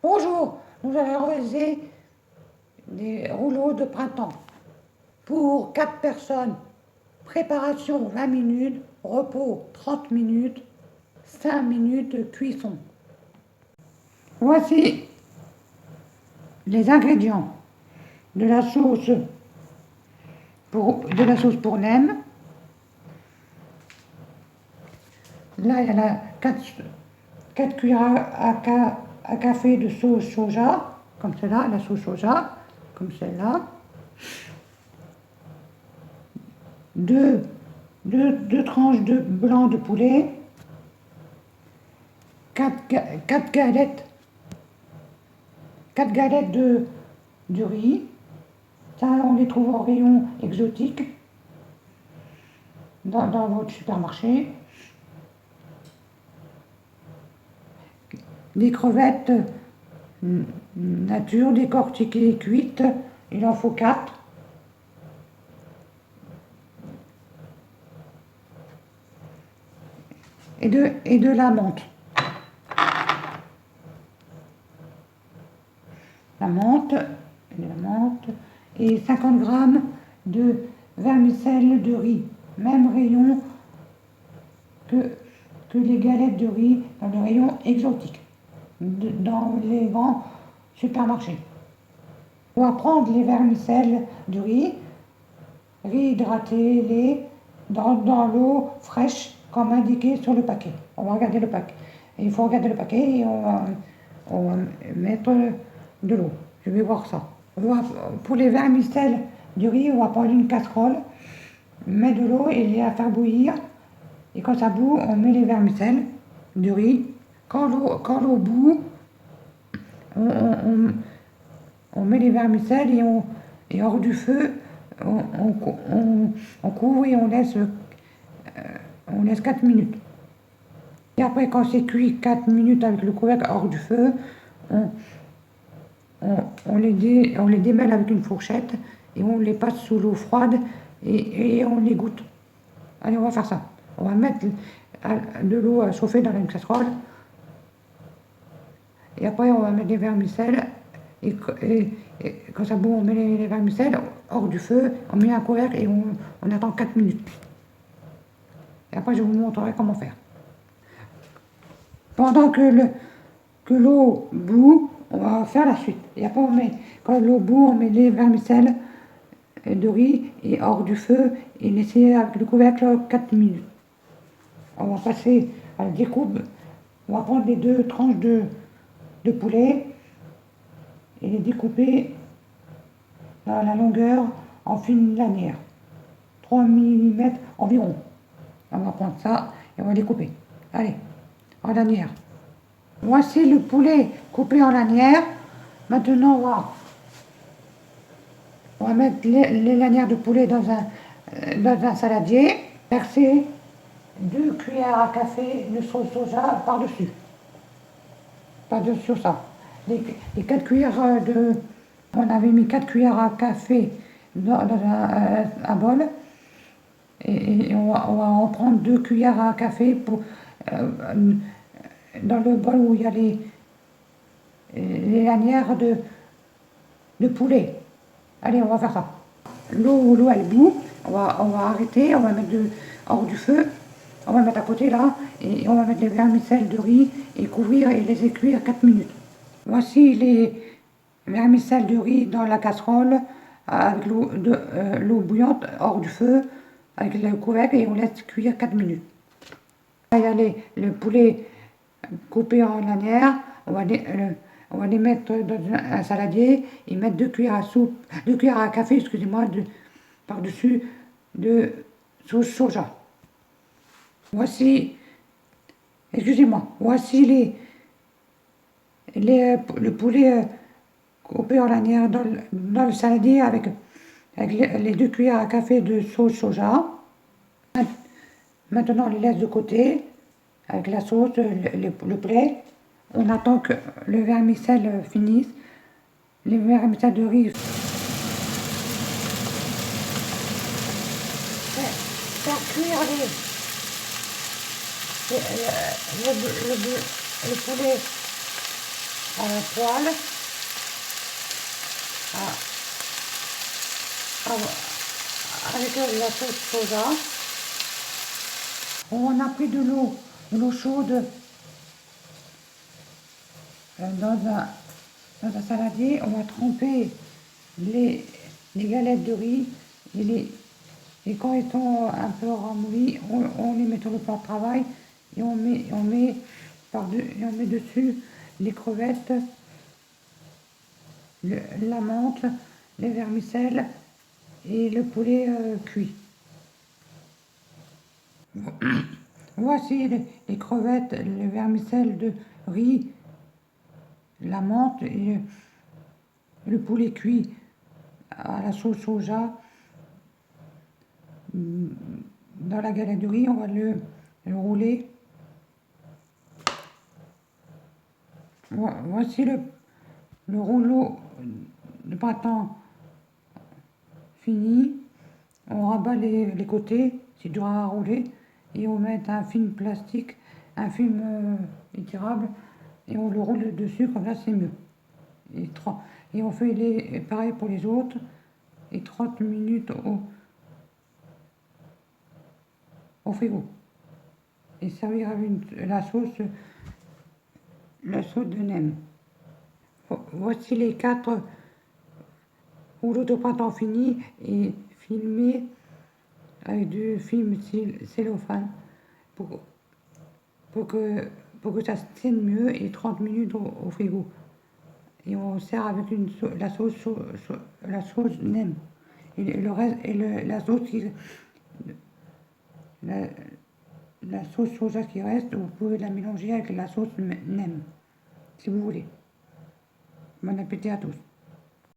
Bonjour, nous allons réaliser des rouleaux de printemps. Pour 4 personnes, préparation 20 minutes, repos 30 minutes, 5 minutes cuisson. Voici les ingrédients de la sauce pour nem. Là, il y a 4 cuillères à café de sauce soja, comme celle-là, la sauce soja, comme celle-là. Deux tranches de blanc de poulet. 4 galettes. 4 galettes de riz. Ça, on les trouve au rayon exotique dans votre supermarché. Des crevettes nature, décortiquées et cuites. Il en faut 4. Et de la menthe. La menthe et 50 grammes de vermicelle de riz. Même rayon que les galettes de riz dans le rayon exotique, dans les grands supermarchés. On va prendre les vermicelles de riz hydraté, dans l'eau fraîche comme indiqué sur le paquet. On va regarder le paquet. Et il faut regarder le paquet et on va mettre de l'eau. Je vais voir ça. Pour les vermicelles du riz, on va prendre une casserole, mettre de l'eau et la faire bouillir. Et quand ça bout, on met les vermicelles du riz. Quand l'eau bout, on met les vermicelles et hors du feu, on couvre et on laisse 4 minutes. Et après, quand c'est cuit 4 minutes avec le couvercle hors du feu, on les démêle avec une fourchette et on les passe sous l'eau froide et on les goûte. Allez, on va faire ça. On va mettre de l'eau à chauffer dans une casserole. Et après, on va mettre les vermicelles. Et quand ça bout, on met les vermicelles hors du feu. On met un couvercle et on attend 4 minutes. Et après, je vous montrerai comment faire. Pendant que l'eau bout, on va faire la suite. Et après, quand l'eau bout, on met les vermicelles de riz et hors du feu et laisser avec le couvercle 4 minutes. On va passer à la découpe. On va prendre les 2 tranches de poulet et les découper dans la longueur en fine lanière. 3 mm environ. On va prendre ça et on va les couper. Allez, en lanière. Voici le poulet coupé en lanière. Maintenant, on va mettre les lanières de poulet dans un saladier. Verser 2 cuillères à café de sauce soja par-dessus. Par-dessus ça. Les 4 cuillères on avait mis 4 cuillères à café dans un bol. Et on va en prendre 2 cuillères à café dans le bol où il y a les lanières de poulet. Allez, on va faire ça. L'eau elle bout, on va arrêter, on va mettre hors du feu, on va mettre à côté là, et on va mettre les vermicelles de riz et couvrir et laisser cuire 4 minutes. Voici les vermicelles de riz dans la casserole avec l'eau bouillante hors du feu, avec le couvercle et on laisse cuire 4 minutes. Il y a le poulet coupé en lanières, on va les mettre dans un saladier et mettre 2 cuillères à café, excusez-moi, par-dessus de sauce soja. Voici le poulet coupé en lanières dans le saladier avec les 2 cuillères à café de sauce soja. Maintenant, on les laisse de côté avec la sauce, le poulet. On attend que le vermicelle finisse. Les vermicelles de riz. Faire cuire le poulet à la poêle, avec la sauce soja. On a pris de l'eau chaude dans un saladier. On va tremper les galettes de riz et quand elles sont un peu ramollies, on les met sur le plan de travail et on met dessus les crevettes, la menthe, les vermicelles et le poulet cuit. Voici les crevettes, les vermicelles de riz, la menthe et le poulet cuit à la sauce soja. Dans la galette de riz, on va le rouler. Voici le rouleau de printemps fini. On rabat les côtés, c'est dur à rouler, et on met un film plastique, un film étirable, et on le roule dessus, comme ça c'est mieux. Et on fait pareil pour les autres, et 30 minutes au frigo. Et servir avec la sauce de nem. Voici les 4 rouleaux de printemps finis et filmés avec du film cellophane pour que ça se tienne mieux et 30 minutes au frigo. Et on sert avec la sauce nem. Et le reste, la sauce la sauce soja qui reste, vous pouvez la mélanger avec la sauce nem, si vous voulez. Bon appétit à tous.